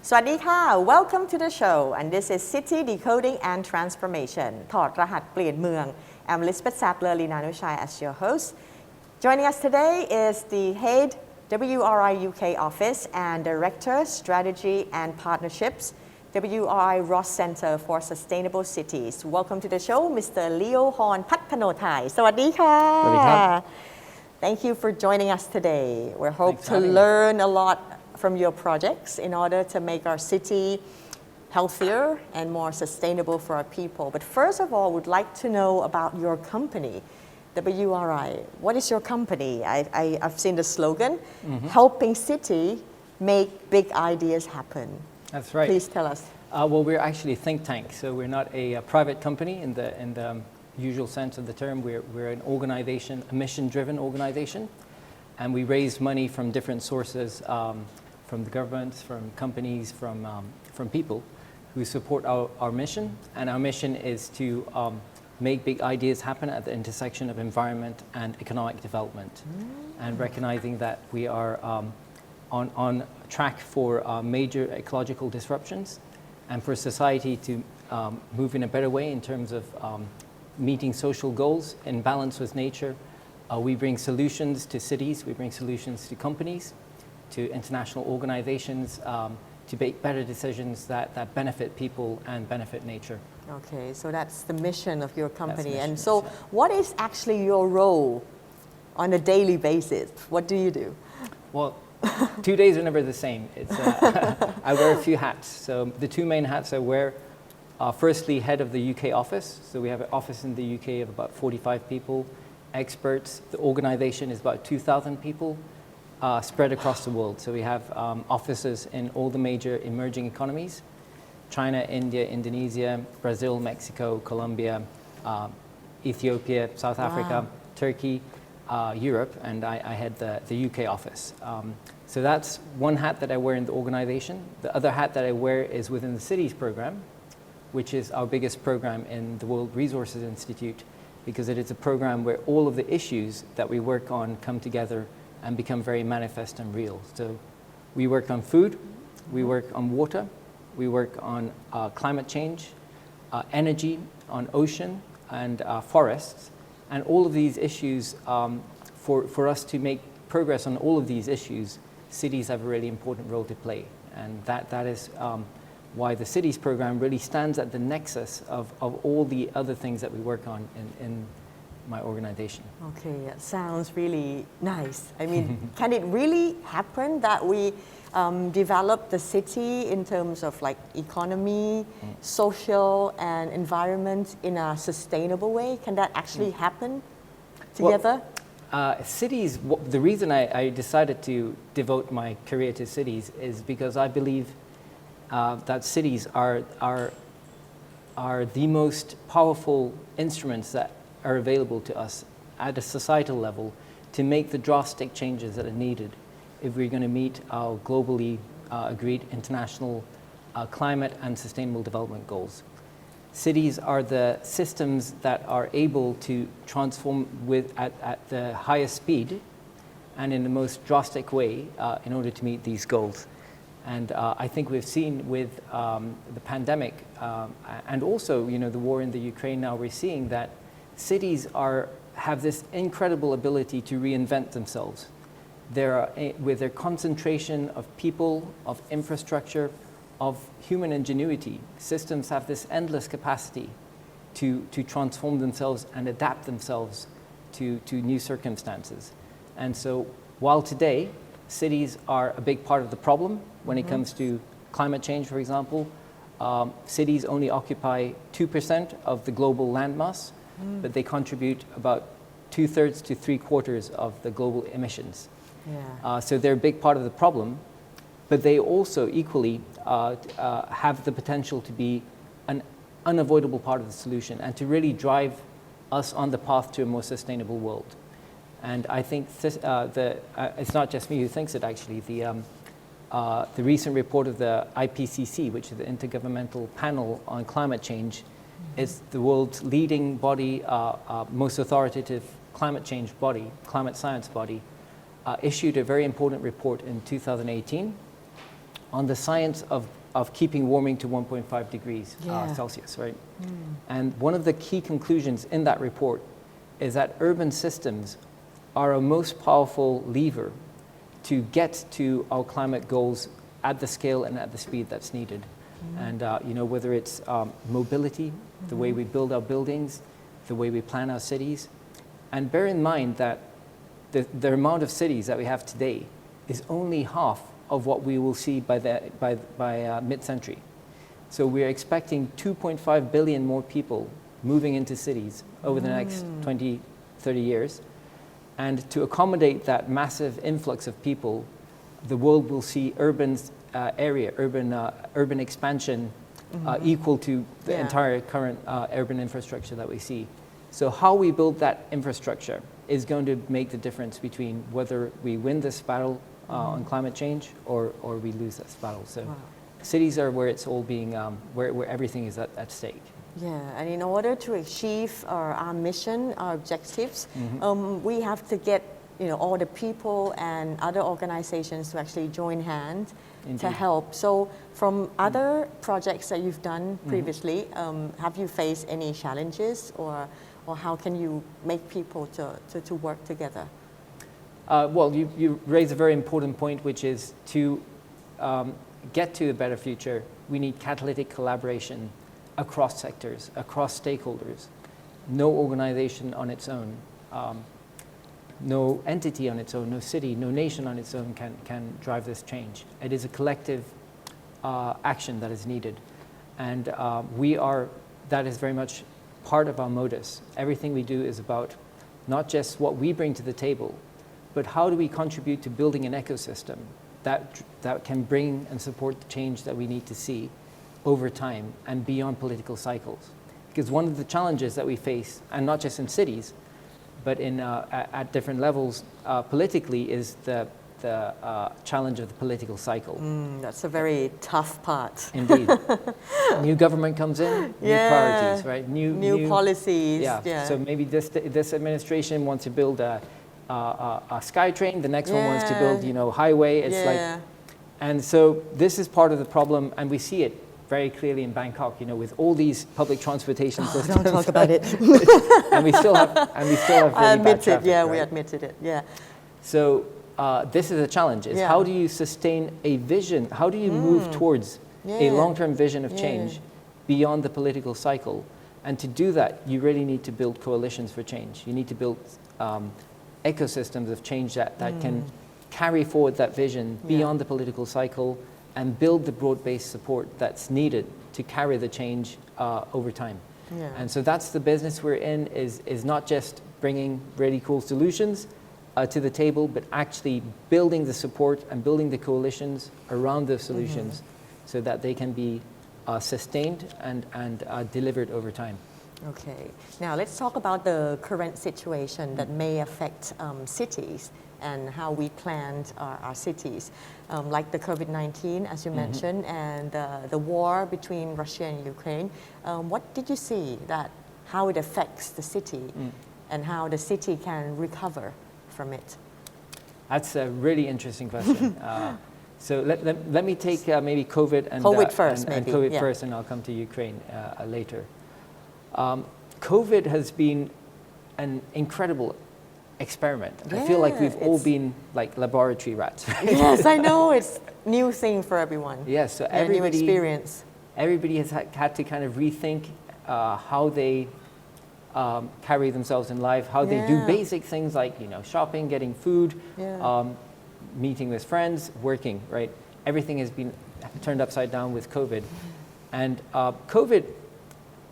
สวัสดีค่ะ Welcome to the show and this is City Decoding and Transformation ถอดรหัสเปลี่ยนเมือง I'm Elizabeth Sapler-Linanushai as your host. Joining us today is the head WRI UK office and Director Strategy and Partnerships WRI Ross Center for Sustainable Cities. Welcome to the show, Mr. Leo Horn พัฒโนไทยสวัสดีค่ะ สวัสดีครับ Thank you for joining us today. We hope Thanks to for having me. learn a lot from your projects in order to make our city healthier and more sustainable for our people. But first of all, we'd like to know about your company, WRI. What is your company? I've seen the slogan, helping city make big ideas happen. That's right. Please tell us. Well, we're actually a think tank, so we're not a private company in the usual sense of the term. We're an organization, a mission-driven organization, and we raise money from different sources, from the governments, from companies, from people who support our mission. And our mission is to make big ideas happen at the intersection of environment and economic development, and recognizing that we are on track for major ecological disruptions, and for society to move in a better way in terms of meeting social goals in balance with nature. We bring solutions to cities, we bring solutions to companies, to international organizations, to make better decisions that benefit people and benefit nature. Okay, so that's the mission of your company. mission, And so what is actually your role on a daily basis? What do you do? Well, 2 days are never the same. It's, I wear a few hats. So the two main hats I wear are firstly head of the UK office. So we have an office in the UK of about 45 people, experts. The organization is about 2,000 people spread across the world. So we have offices in all the major emerging economies: China, India, Indonesia, Brazil, Mexico, Colombia, Ethiopia, South Africa, Turkey, Europe, and I head the UK office. So that's one hat that I wear in the organization. The other hat that I wear is within the Cities program, which is our biggest program in the World Resources Institute, because it is a program where all of the issues that we work on come together and become very manifest and real. So we work on food, we work on water, we work on climate change, energy, on ocean and forests. And all of these issues, for us to make progress on all of these issues, cities have a really important role to play. And that is why the Cities program really stands at the nexus of all the other things that we work on in my organization. Okay, that sounds really nice. I mean, can it really happen that we develop the city in terms of like economy, social and environment in a sustainable way? Can that actually happen together? Cities, the reason I decided to devote my career to cities is because I believe that cities are the most powerful instruments that are available to us at a societal level to make the drastic changes that are needed if we're going to meet our globally agreed international climate and sustainable development goals. Cities are the systems that are able to transform at the highest speed and in the most drastic way in order to meet these goals. And I think we've seen with the pandemic and also, the war in the Ukraine now, we're seeing that cities have this incredible ability to reinvent themselves. With their concentration of people, of infrastructure, of human ingenuity, systems have this endless capacity to transform themselves and adapt themselves to new circumstances. And so while today cities are a big part of the problem when it comes to climate change, for example, cities only occupy 2% of the global landmass, but they contribute about 2/3 to 3/4 of the global emissions. Yeah. So they're a big part of the problem, but they also equally have the potential to be an unavoidable part of the solution and to really drive us on the path to a more sustainable world. And I think it's not just me who thinks it, actually. The recent report of the IPCC, which is the Intergovernmental Panel on Climate Change, is the world's leading body, most authoritative climate change body, climate science body, issued a very important report in 2018 on the science of keeping warming to 1.5 degrees Celsius, right? And one of the key conclusions in that report is that urban systems are a most powerful lever to get to our climate goals at the scale and at the speed that's needed. And whether it's mobility, the way we build our buildings, the way we plan our cities, and bear in mind that the amount of cities that we have today is only half of what we will see by mid-century. So we're expecting 2.5 billion more people moving into cities over the next 20, 30 years. And to accommodate that massive influx of people, the world will see urban expansion equal to the entire current urban infrastructure that we see. So how we build that infrastructure is going to make the difference between whether we win this battle on climate change or we lose this battle. So cities are where it's all being, where everything is at stake. Yeah, and in order to achieve our mission, our objectives, we have to get all the people and other organizations to actually join hands to help. So from other projects that you've done previously, have you faced any challenges or how can you make people to work together? Well, you raise a very important point, which is to get to a better future, we need catalytic collaboration across sectors, across stakeholders. No organization on its own, no entity on its own, no city, no nation on its own can drive this change. It is a collective action that is needed. And that is very much part of our modus. Everything we do is about not just what we bring to the table, but how do we contribute to building an ecosystem that can bring and support the change that we need to see over time and beyond political cycles. Because one of the challenges that we face, and not just in cities, but at different levels politically, is the challenge of the political cycle. That's a very tough part. Indeed. New government comes in, new priorities, right? New policies. Yeah. So maybe this administration wants to build a SkyTrain, the next one wants to build, highway. It's like, and so this is part of the problem, and we see it very clearly in Bangkok, with all these public transportation systems. Don't talk about it. and we still have really bad traffic, right? We admitted it. Yeah. So this is a challenge. Is how do you sustain a vision? How do you move towards a long-term vision of change beyond the political cycle? And to do that, you really need to build coalitions for change. You need to build ecosystems of change that can carry forward that vision beyond the political cycle and build the broad-based support that's needed to carry the change over time. Yeah. And so that's the business we're in, is not just bringing really cool solutions to the table, but actually building the support and building the coalitions around those solutions so that they can be sustained and delivered over time. Okay. Now let's talk about the current situation that may affect cities and how we planned our cities, like the COVID-19, as you mentioned, and the war between Russia and Ukraine. What did you see how it affects the city and how the city can recover from it? That's a really interesting question. So let me take maybe COVID and first, and COVID first, and I'll come to Ukraine later. COVID has been an incredible experiment. I feel like we've all been like laboratory rats. Right? Yes, I know. It's new thing for everyone. Yes, so new experience. Everybody has had to kind of rethink how they carry themselves in life, how they do basic things like shopping, getting food, meeting with friends, working. Right, everything has been turned upside down with COVID, and COVID.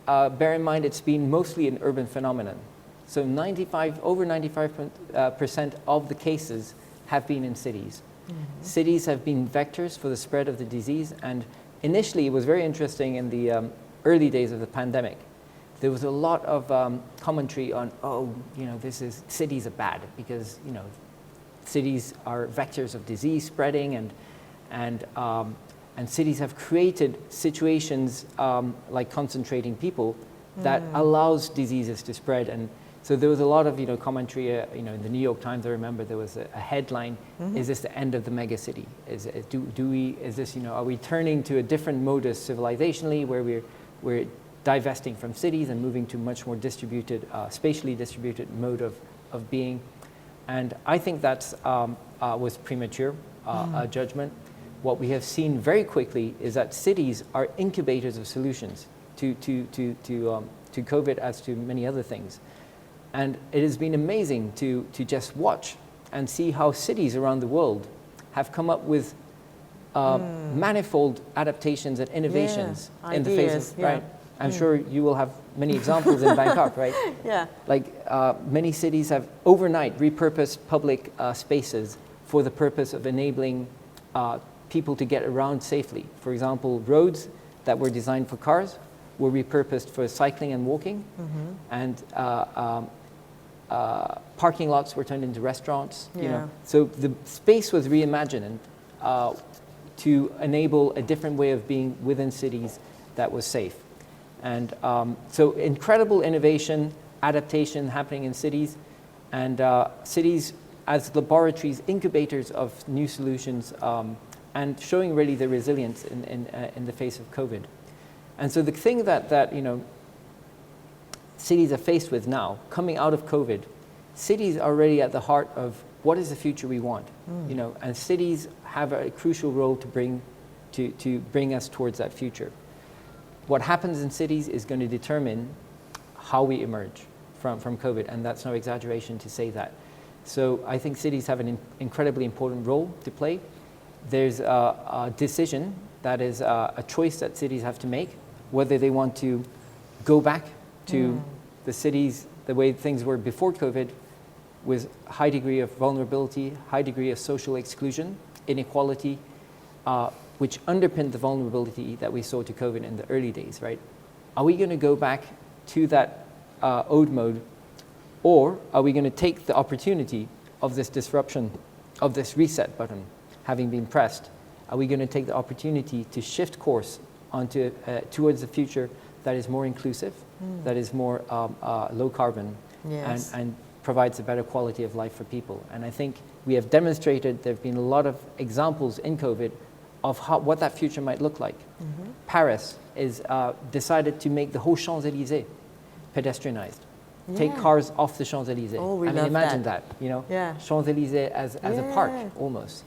Bear in mind, it's been mostly an urban phenomenon. So over 95% of the cases have been in cities. Cities have been vectors for the spread of the disease. And initially, it was very interesting in the early days of the pandemic. There was a lot of commentary on, cities are bad because, cities are vectors of disease spreading and cities have created situations like concentrating people that allows diseases to spread. And So there was a lot of commentary. In the New York Times, I remember there was a headline: "Is this the end of the megacity? Are we turning to a different modus civilizationally, where we're divesting from cities and moving to much more distributed, spatially distributed mode of being?" And I think that's was premature judgment. What we have seen very quickly is that cities are incubators of solutions to COVID, as to many other things. And it has been amazing to just watch and see how cities around the world have come up with manifold adaptations and innovations in the face of, right? I'm sure you will have many examples in Bangkok, right? Yeah. Like many cities have overnight repurposed public spaces for the purpose of enabling people to get around safely. For example, roads that were designed for cars were repurposed for cycling and walking, and parking lots were turned into restaurants. So the space was reimagined to enable a different way of being within cities that was safe. And so incredible innovation, adaptation happening in cities, and cities as laboratories, incubators of new solutions, and showing really the resilience in the face of COVID. And so the thing that cities are faced with now, coming out of COVID, cities are already at the heart of what is the future we want, and cities have a crucial role to bring us towards that future. What happens in cities is going to determine how we emerge from COVID, and that's no exaggeration to say that. So I think cities have an incredibly important role to play. There's a decision that is a choice that cities have to make, whether they want to go back to the cities the way things were before COVID, with high degree of vulnerability, high degree of social exclusion, inequality, which underpinned the vulnerability that we saw to COVID in the early days, right? Are we going to go back to that old mode, or are we going to take the opportunity of this disruption, of this reset button having been pressed? Are we going to take the opportunity to shift course onto towards a future that is more inclusive, that is more low carbon, and provides a better quality of life for people? And I think we have demonstrated, there have been a lot of examples in COVID of what that future might look like. Paris is decided to make the whole Champs-Élysées pedestrianized. Take cars off the Champs-Élysées. Oh, we I mean, love imagine that. Champs-Élysées as a park almost.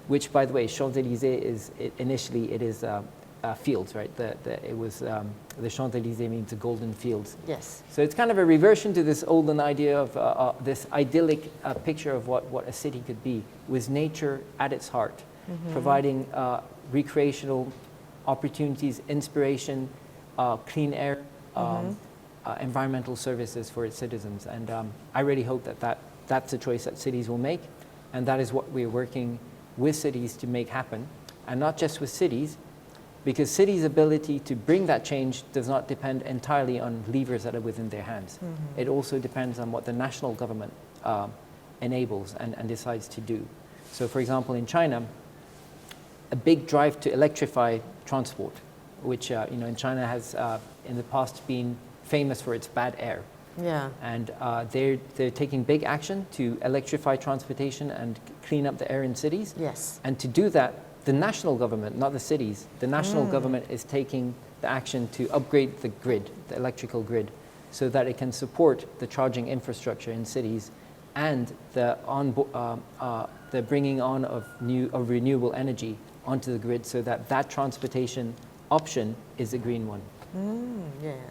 Which, by the way, Champs-Élysées is initially fields, right? It was the Champs-Élysées means the golden fields. Yes. So it's kind of a reversion to this olden idea of this idyllic picture of what a city could be, with nature at its heart, providing recreational opportunities, inspiration, clean air, environmental services for its citizens. And I really hope that's a choice that cities will make, and that is what we're working with cities to make happen. And not just with cities, because cities' ability to bring that change does not depend entirely on levers that are within their hands. It also depends on what the national government enables and decides to do. So for example, in China, a big drive to electrify transport, which in China has in the past been famous for its bad air. And they're taking big action to electrify transportation and clean up the air in cities. And to do that, the national government, not the cities, the national government is taking the action to upgrade the grid, the electrical grid, so that it can support the charging infrastructure in cities and the bringing on of renewable energy onto the grid, so that transportation option is a green one.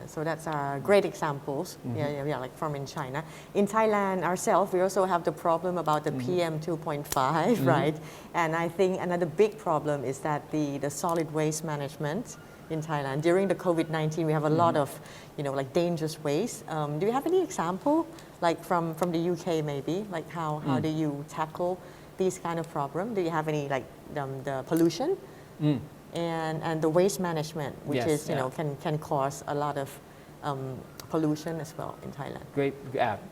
So that's great examples. Like from in China. In Thailand ourselves, we also have the problem about the PM 2.5, right? And I think another big problem is that the solid waste management in Thailand. During the COVID-19, we have a lot of, like dangerous waste. Do you have any example, like from the UK maybe? Like how do you tackle these kind of problem? Do you have any, like the pollution? And the waste management, which is, can cause a lot of pollution as well in Thailand. Great,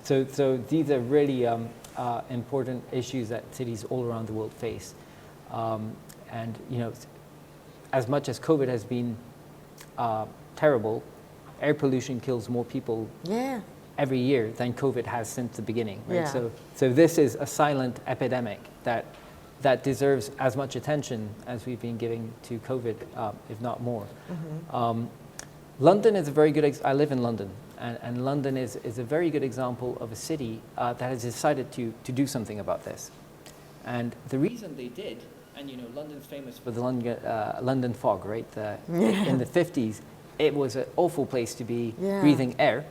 so these are really important issues that cities all around the world face. And as much as COVID has been terrible, air pollution kills more people every year than COVID has since the beginning, right? Yeah. So this is a silent epidemic that deserves as much attention as we've been giving to COVID, if not more. London is a very good, I live in London, and London is a very good example of a city that has decided to do something about this. And the reason they did, and you know, London's famous for the London fog, right? In the 50s, it was an awful place to be breathing air.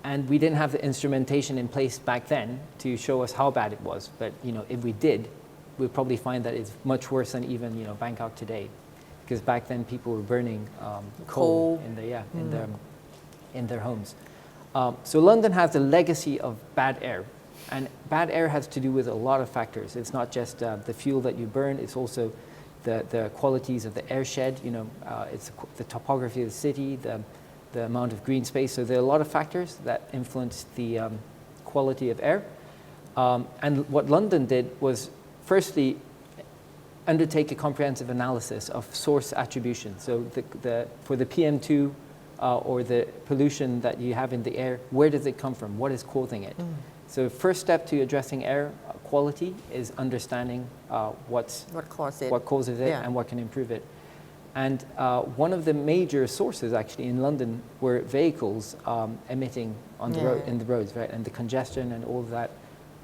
And we didn't have the instrumentation in place back then to show us how bad it was. But you know, if we did, we'd probably find that it's much worse than even, you know, Bangkok today. Because back then people were burning coal in their homes. So London has a legacy of bad air. And bad air has to do with a lot of factors. It's not just the fuel that you burn, it's also the qualities of the air shed, you know, it's the topography of the city, the amount of green space. So there are a lot of factors that influence the quality of air. And what London did was, firstly, undertake a comprehensive analysis of source attribution. So for the PM2 or the pollution that you have in the air, where does it come from? What is causing it? So first step to addressing air quality is understanding what causes it and what can improve it. And one of the major sources actually in London were vehicles emitting on the road, in the roads, right? And the congestion and all of that.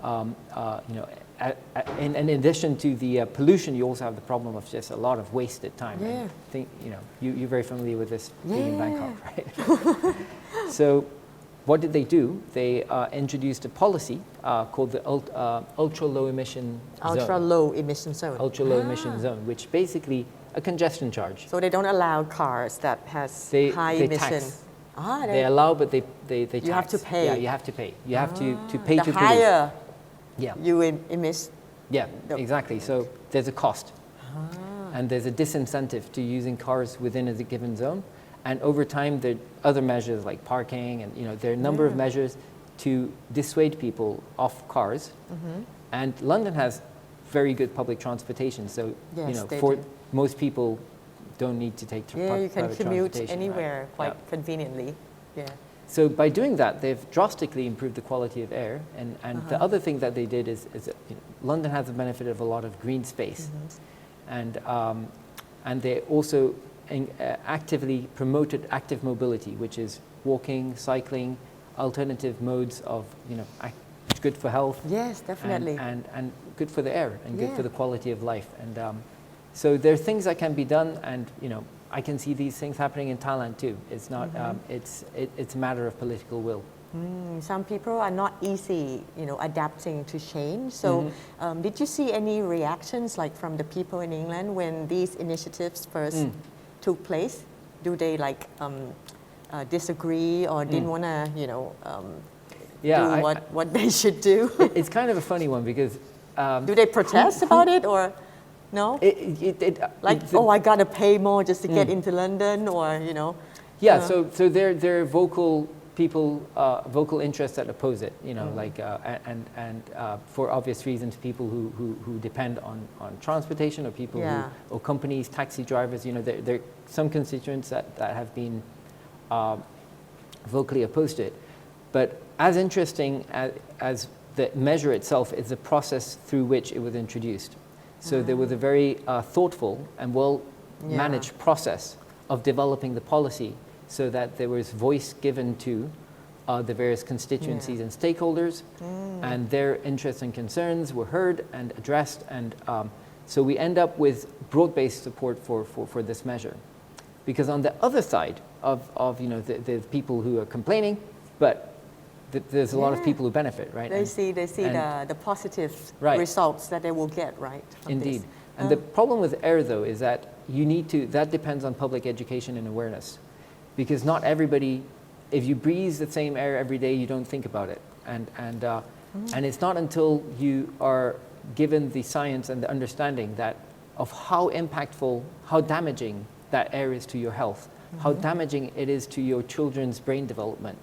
You know, in addition to the pollution, you also have the problem of just a lot of wasted time. Yeah. And think, you know, you're very familiar with this being in Bangkok, right? So what did they do? They introduced a policy called the ultra low emission zone. Ultra low emission zone. Ultra low emission zone, which basically a congestion charge. So they don't allow cars that has high emission. Tax. They allow, but they tax. You have to pay. Yeah, you have to pay. You have to pay to the pollute. higher Yeah. you emit. Yeah, exactly. So there's a cost. And there's a disincentive to using cars within a given zone. And over time, there are other measures like parking, and you know, there are a number of measures to dissuade people off cars. And London has very good public transportation. So you know, for most people, don't need to take you can commute anywhere quite Yeah. conveniently. Yeah. So by doing that, they've drastically improved the quality of air. And the other thing that they did is that, you know, London has the benefit of a lot of green space. And they also actively promoted active mobility, which is walking, cycling, alternative modes of, you know, good for health. Yes, definitely. And good for the air and good for the quality of life. And so there are things that can be done, and you know, I can see these things happening in Thailand too. It's not. It's a matter of political will. Some people are not easy, you know, adapting to change. So, did you see any reactions, like from the people in England when these initiatives first took place? Do they like disagree or didn't want to, you know, do what they should do? It's kind of a funny one because. Do they protest about it or? No? I gotta pay more just to get into London, or, you know? Yeah, so there are vocal people, vocal interests that oppose it, you know, like, and for obvious reasons, people who depend on transportation, or people or companies, taxi drivers, you know, there are some constituents that have been vocally opposed to it. But as interesting as the measure itself is the process through which it was introduced. So there was a very thoughtful and well-managed process of developing the policy so that there was voice given to the various constituencies and stakeholders, and their interests and concerns were heard and addressed. And so we end up with broad-based support for this measure. Because on the other side of you know, the people who are complaining, but there's a lot of people who benefit, right? They see the positive results that they will get, right? Indeed. And the problem with air, though, is that that depends on public education and awareness. Because not everybody, if you breathe the same air every day, you don't think about it. And it's not until you are given the science and the understanding of how impactful, how damaging that air is to your health, how damaging it is to your children's brain development,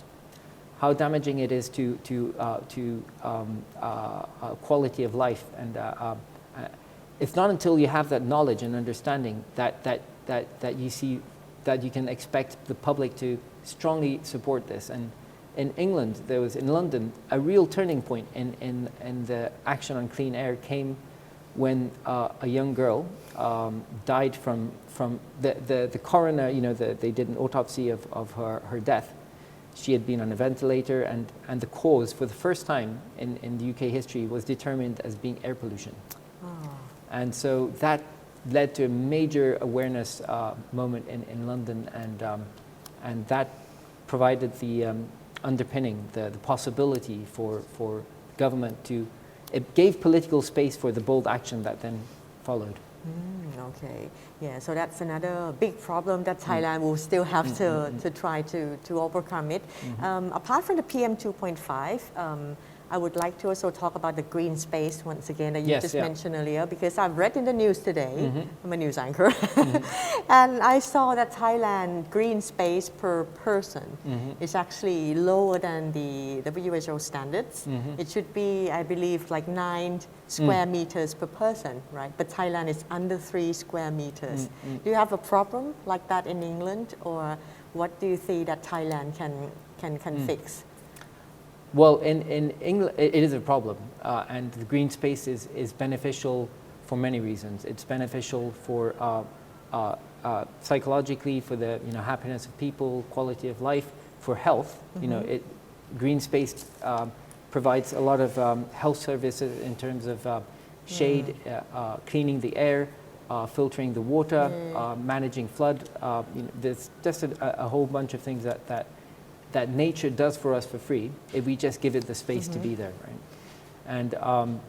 how damaging it is to quality of life. And it's not until you have that knowledge and understanding that you see that you can expect the public to strongly support this. And in England, there was in London a real turning point in the action on clean air came when a young girl died from the coroner, they did an autopsy of her death. She had been on a ventilator, and the cause for the first time in the UK history was determined as being air pollution. Oh. And so that led to a major awareness moment in London, and that provided the underpinning, the possibility for government to, it gave political space for the bold action that then followed. Okay, yeah, so that's another big problem that Thailand will still have to try to overcome it. Apart from the PM 2.5, I would like to also talk about the green space once again that you just mentioned earlier, because I've read in the news today, I'm a news anchor, and I saw that Thailand green space per person is actually lower than the WHO standards. It should be, I believe, like 9 square meters per person, right? But Thailand is under 3 square meters. Do you have a problem like that in England, or what do you think that Thailand can fix? Well, in England, it is a problem, and the green space is beneficial for many reasons. It's beneficial for psychologically, for the happiness of people, quality of life, for health. Green space provides a lot of health services in terms of shade, cleaning the air, filtering the water, managing flood. There's just a whole bunch of things that nature does for us for free if we just give it the space to be there, right? And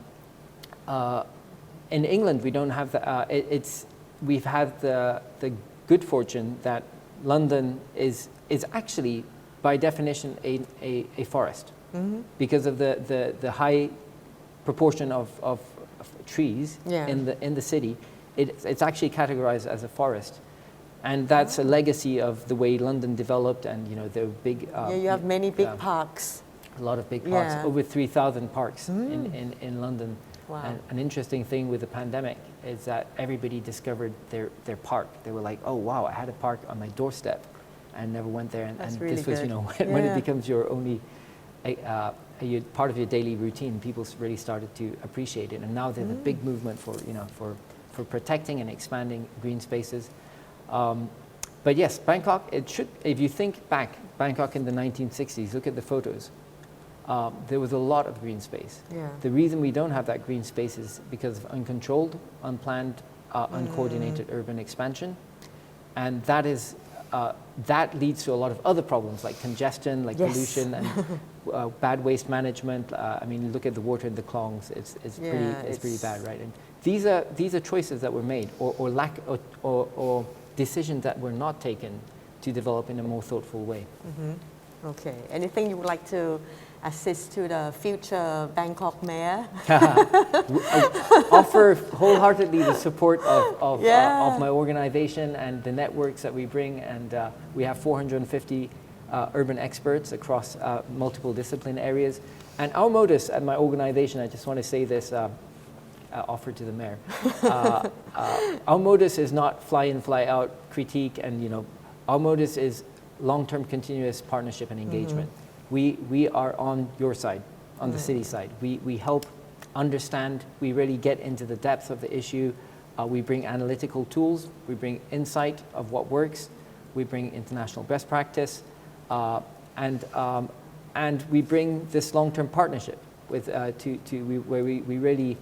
in England, we don't have we've had the good fortune that London is actually by definition a forest because of the high proportion of trees in the city. It's actually categorized as a forest. And that's a legacy of the way London developed, and the big. You have many big parks. A lot of big parks, over 3,000 parks in London. Wow. And an interesting thing with the pandemic is that everybody discovered their park. They were like, "Oh wow, I had a park on my doorstep, and never went there." And really this was, when it becomes your only part of your daily routine, people really started to appreciate it. And now there's a big movement for protecting and expanding green spaces. But yes, Bangkok, if you think back, Bangkok in the 1960s, look at the photos. There was a lot of green space. Yeah. The reason we don't have that green space is because of uncontrolled, unplanned, uncoordinated urban expansion. And that leads to a lot of other problems like congestion, like pollution, and bad waste management. Look at the water in the Klongs. It's pretty bad, right? And these are choices that were made, or decisions that were not taken to develop in a more thoughtful way. Okay. Anything you would like to assist to the future Bangkok mayor? Offer wholeheartedly the support of my organization and the networks that we bring, and we have 450 urban experts across multiple discipline areas. And our modus at my organization, I just want to say this, offer to the mayor. Our modus is not fly in, fly out critique, and our modus is long-term continuous partnership and engagement. We are on your side, on the city side. We help understand, we really get into the depth of the issue. We bring analytical tools, we bring insight of what works, we bring international best practice, and we bring this long-term partnership with where we really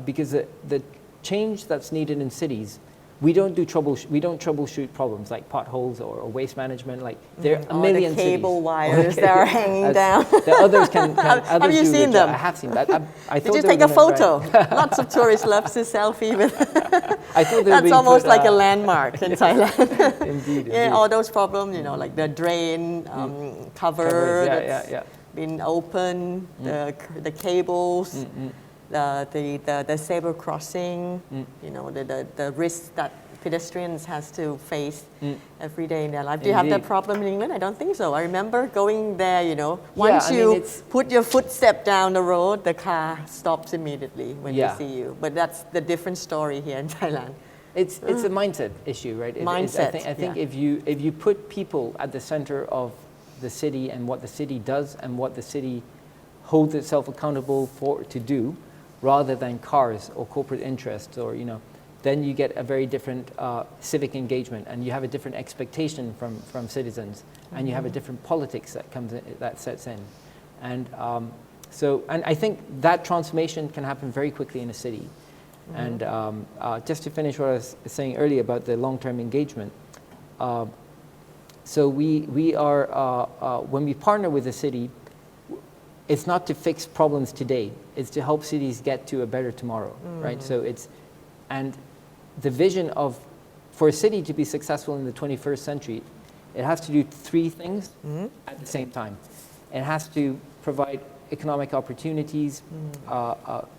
because the change that's needed in cities, we don't troubleshoot problems like potholes or waste management. Like there are a million the cable cities. wires that are hanging down. The others can have you seen them? I have seen that. Did you take a photo? Lots of tourists love to selfie with. I thought that's almost like a landmark in Thailand. Indeed. Yeah, all those problems, like the drain cover that's been open, the cables. The saber crossing, the risks that pedestrians has to face every day in their life. Do you have that problem in England? I don't think so. I remember going there, once you put your footstep down the road, the car stops immediately when they see you. But that's the different story here in Thailand. It's a mindset issue, right? Mindset. I think if you put people at the center of the city and what the city does and what the city holds itself accountable for to do, rather than cars or corporate interests, or then you get a very different civic engagement, and you have a different expectation from citizens, and you have a different politics that sets in, and and I think that transformation can happen very quickly in a city. And just to finish what I was saying earlier about the long-term engagement, so we are when we partner with a city, it's not to fix problems today, it's to help cities get to a better tomorrow, right? So and the vision for a city to be successful in the 21st century, it has to do three things at the same time. It has to provide economic opportunities,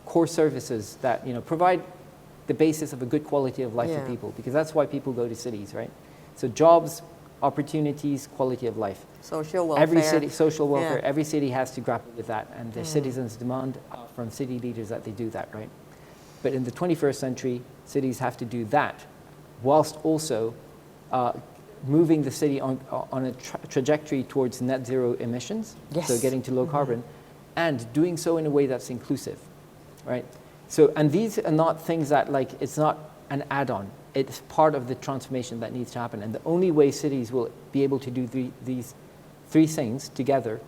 core services that provide the basis of a good quality of life for people, because that's why people go to cities, right? So jobs, opportunities, quality of life. Social welfare. Every city, social welfare, every city has to grapple with that, and the citizens demand from city leaders that they do that, right? But in the 21st century, cities have to do that, whilst also moving the city on a trajectory towards net zero emissions, so getting to low carbon, and doing so in a way that's inclusive, right? So, and these are not things that it's not an add-on. It's part of the transformation that needs to happen. And the only way cities will be able to do these three things together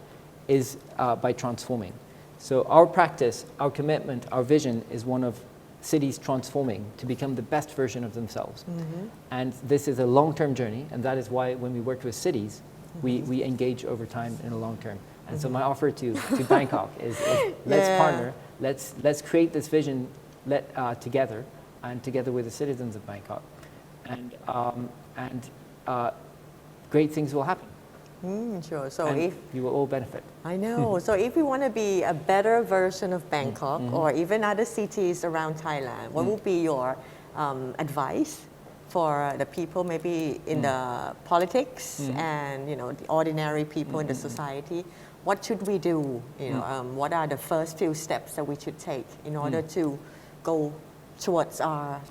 is by transforming. So our practice, our commitment, our vision is one of cities transforming to become the best version of themselves. And this is a long-term journey, and that is why when we work with cities, we engage over time in the long term. And so my offer to Bangkok is let's partner, let's create this vision together, and together with the citizens of Bangkok, and great things will happen. Sure. So and if you will all benefit. I know. So if we want to be a better version of Bangkok, or even other cities around Thailand, what would be your advice for the people maybe in the politics and the ordinary people in the society? What should we do? What are the first few steps that we should take in order to go towards our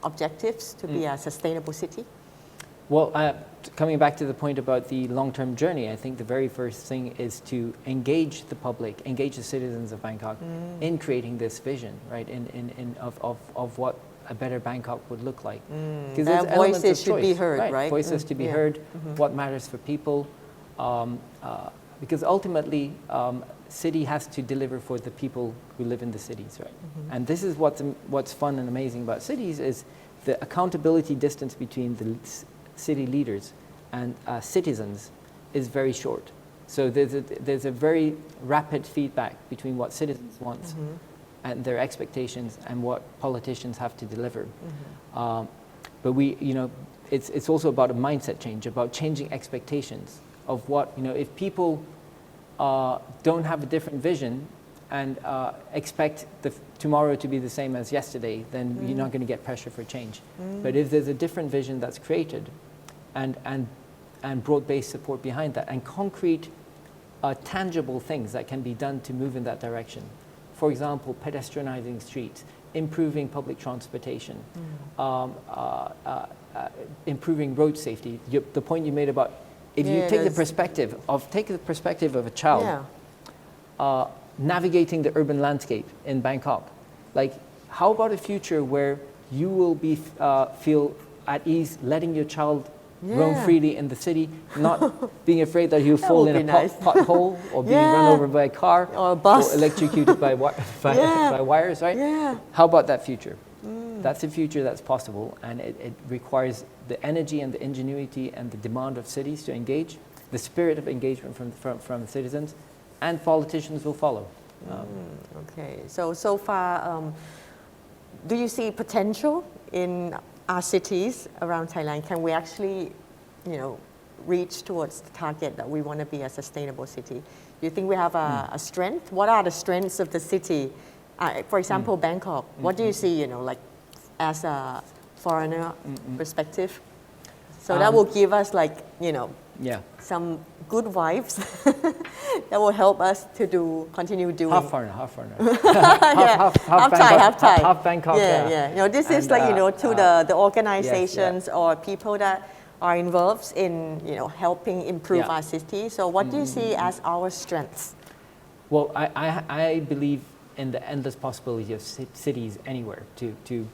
objectives to be a sustainable city? Well, coming back to the point about the long-term journey, I think the very first thing is to engage the public, engage the citizens of Bangkok in creating this vision, right? Of what a better Bangkok would look like. Because their voices should be heard, right? Voices to be heard. What matters for people? Because ultimately, city has to deliver for the people who live in the cities, right? And this is what's fun and amazing about cities is the accountability distance between the city leaders and citizens is very short. So there's a very rapid feedback between what citizens want and their expectations and what politicians have to deliver. But it's also about a mindset change, about changing expectations of what, if people don't have a different vision and expect tomorrow to be the same as yesterday, then you're not going to get pressure for change. But if there's a different vision that's created and broad-based support behind that, and concrete, tangible things that can be done to move in that direction. For example, pedestrianizing streets, improving public transportation, improving road safety. The point you made about if you take the perspective of a child navigating the urban landscape in Bangkok, how about a future where you will feel at ease letting your child roam freely in the city, not being afraid that he'll fall in a pothole or be run over by a car or a bus or electrocuted by wires, right? How about that future? That's a future that's possible, and it requires the energy and the ingenuity and the demand of cities to engage, the spirit of engagement from the citizens, and politicians will follow. Okay, so far, do you see potential in our cities around Thailand? Can we actually, reach towards the target that we want to be a sustainable city? Do you think we have a strength? What are the strengths of the city? For example, Bangkok. What do you see, as a foreigner perspective? So that will give us some good vibes that will help us to continue doing. Half foreigner. half Thai. Half Bangkok. This is to the organizations or people that are involved in helping improve Yeah. our city. So what do you see as our strengths? Well, I believe in the endless possibility of cities anywhere to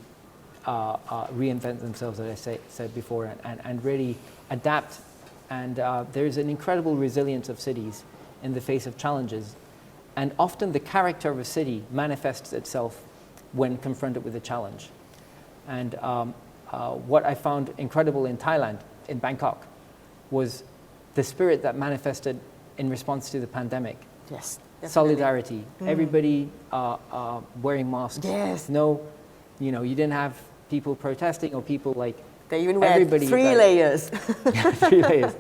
reinvent themselves, as I said before, and really adapt. And there's an incredible resilience of cities in the face of challenges. And often the character of a city manifests itself when confronted with a challenge. And what I found incredible in Thailand, in Bangkok, was the spirit that manifested in response to the pandemic. Yes, definitely. Solidarity, everybody wearing masks. Yes. No, you didn't have people protesting or people like They even wear everybody, three layers. 3 layers.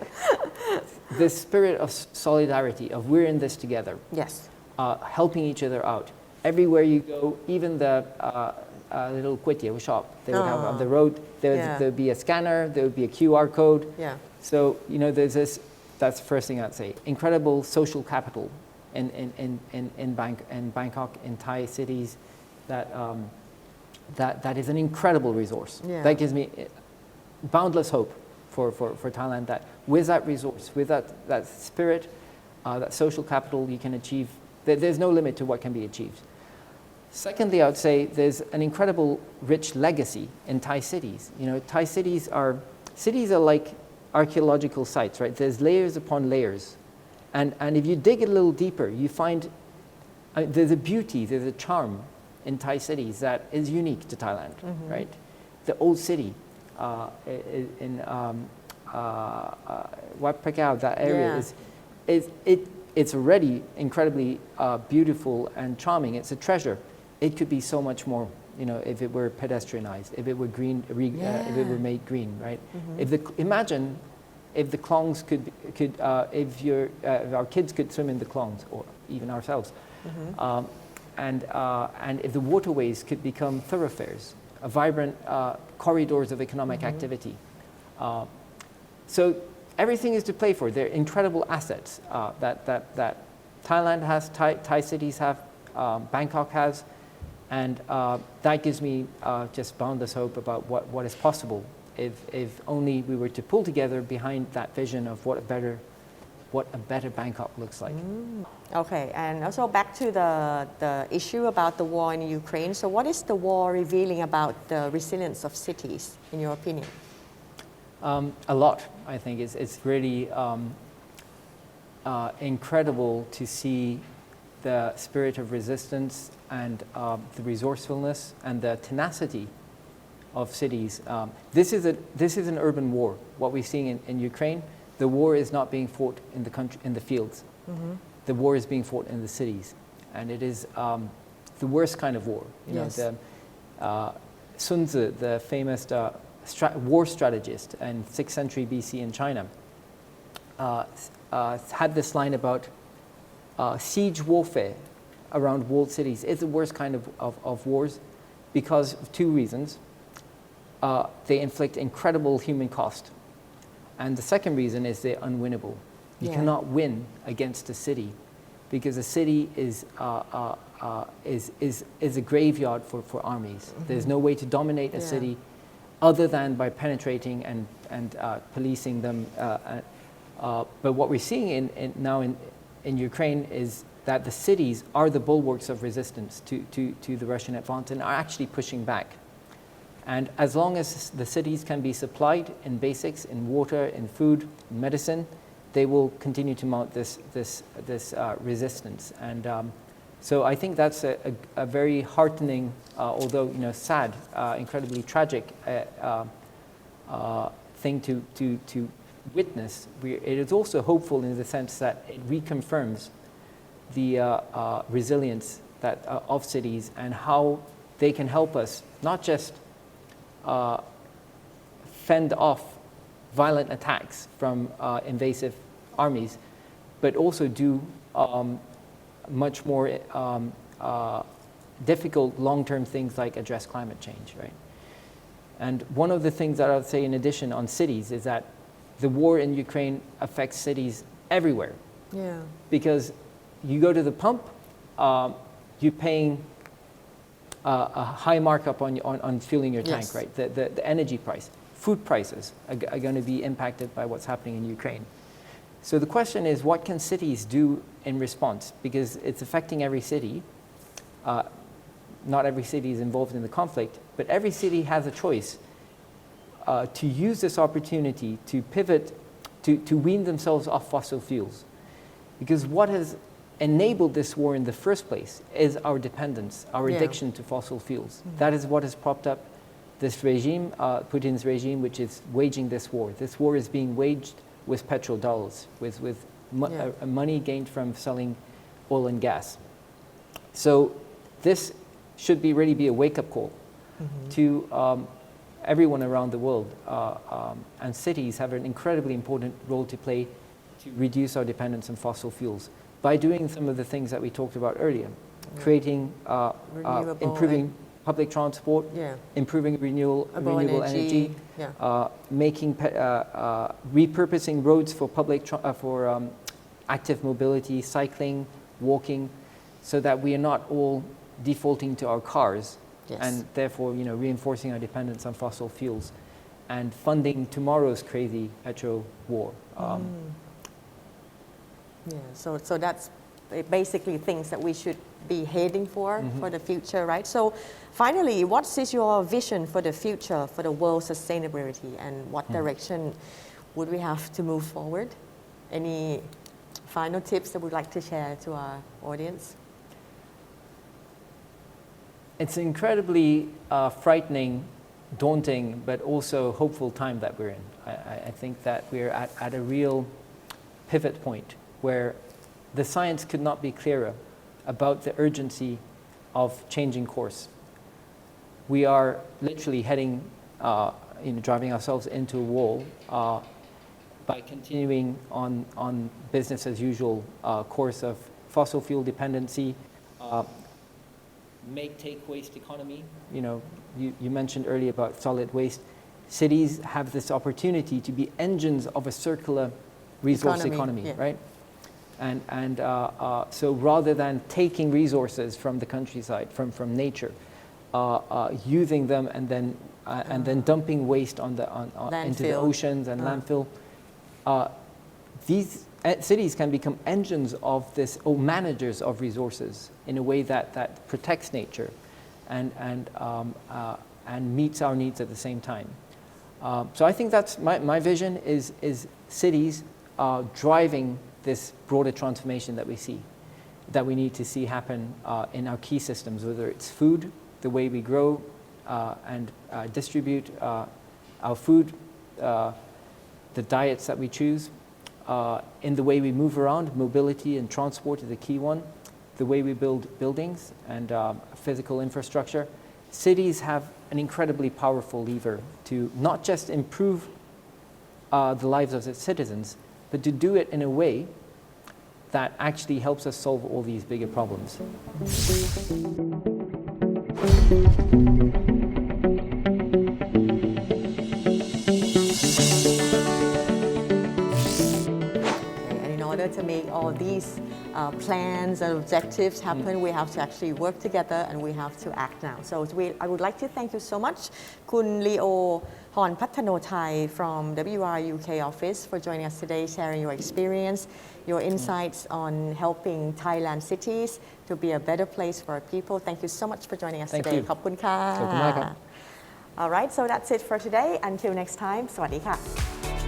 The spirit of solidarity, of we're in this together. Yes. Helping each other out. Everywhere you go, even the little kwetiao shop, they would have on the road, there would be a scanner, there would be a QR code. Yeah. So, there's this, that's the first thing I'd say. Incredible social capital in Bangkok, in Thai cities, that is an incredible resource. Yeah. That gives me boundless hope for Thailand, that with that resource, with that spirit, that social capital, you can achieve, there's no limit to what can be achieved. Secondly, I would say there's an incredible rich legacy in Thai cities. Thai cities are like archaeological sites, right? There's layers upon layers. And if you dig a little deeper, you find there's a beauty, there's a charm in Thai cities that is unique to Thailand, right? The old city in Wat Phra, that area it's already incredibly beautiful and charming. It's a treasure. It could be so much more, if it were pedestrianized, if it were green, if it were made green, right? Imagine if the Klongs if our kids could swim in the Klongs, or even ourselves, and if the waterways could become thoroughfares, vibrant corridors of economic activity. So everything is to play for. They're incredible assets that Thailand has, Thai cities have, Bangkok has, and that gives me just boundless hope about what is possible if only we were to pull together behind that vision of what a better Bangkok looks like. Okay, and also back to the issue about the war in Ukraine. So what is the war revealing about the resilience of cities, in your opinion? A lot, I think. It's really incredible to see the spirit of resistance and the resourcefulness and the tenacity of cities. This is an urban war. What we're seeing in Ukraine, the war is not being fought in the fields. The war is being fought in the cities, and it is the worst kind of war. Sun Tzu, the famous war strategist in 6th century BC in China, had this line about siege warfare around walled cities. It's the worst kind of wars because of two reasons. They inflict incredible human cost. And the second reason is they're unwinnable. You cannot win against a city because a city is a graveyard for armies. There's no way to dominate a city other than by penetrating and policing them. But what we're seeing now in Ukraine is that the cities are the bulwarks of resistance to the Russian advance and are actually pushing back. And as long as the cities can be supplied in basics, in water, in food, in medicine, they will continue to mount this resistance. And so I think that's a very heartening, although sad, incredibly tragic thing to witness. It is also hopeful in the sense that it reconfirms the resilience of cities and how they can help us not just fend off violent attacks from invasive armies, but also do much more difficult long-term things like address climate change, right? And one of the things that I would say in addition on cities is that the war in Ukraine affects cities everywhere. Yeah. Because you go to the pump, you're paying a high markup on fueling your tank, right? The energy price. food prices are going to be impacted by what's happening in Ukraine. So the question is, what can cities do in response? Because it's affecting every city. Not every city is involved in the conflict, but every city has a choice to use this opportunity to pivot, to wean themselves off fossil fuels. Because what has enabled this war in the first place is our dependence, our addiction to fossil fuels. That is what has propped up this regime, Putin's regime, which is waging this war. This war is being waged with petrodollars, with money gained from selling oil and gas. So this should really be a wake-up call to everyone around the world. And cities have an incredibly important role to play to reduce our dependence on fossil fuels by doing some of the things that we talked about earlier, creating, improving public transport, improving renewable energy, making repurposing roads for for active mobility, cycling, walking, so that we are not all defaulting to our cars, and therefore reinforcing our dependence on fossil fuels, and funding tomorrow's crazy petro war. So that's basically things that we should be heading for the future, right? So finally, what is your vision for the future for the world's sustainability, and what direction would we have to move forward? Any final tips that we'd like to share to our audience? It's an incredibly frightening, daunting, but also hopeful time that we're in. I think that we're at a real pivot point where the science could not be clearer about the urgency of changing course. We are literally heading, driving ourselves into a wall by continuing on business as usual course of fossil fuel dependency, take waste economy. You mentioned earlier about solid waste. Cities have this opportunity to be engines of a circular resource economy, right? And so rather than taking resources from the countryside, from nature, using them and then dumping waste into the oceans and landfill, these cities can become engines of this, or managers of resources in a way that protects nature and meets our needs at the same time. So I think that's my vision is cities driving this broader transformation that we need to see happen in our key systems, whether it's food, the way we grow and distribute our food, the diets that we choose, in the way we move around. Mobility and transport is a key one, the way we build buildings and physical infrastructure. Cities have an incredibly powerful lever to not just improve the lives of its citizens, but to do it in a way that actually helps us solve all these bigger problems. To make all these plans and objectives happen, we have to actually work together and we have to act now. So I would like to thank you so much, Kun Leo Thanothai from WR UK office, for joining us today, sharing your experience, your insights on helping Thailand cities to be a better place for our people. Thank you so much for joining us today. ขอบคุณค่ะ All right, so that's it for today. Until next time, สวัสดีค่ะ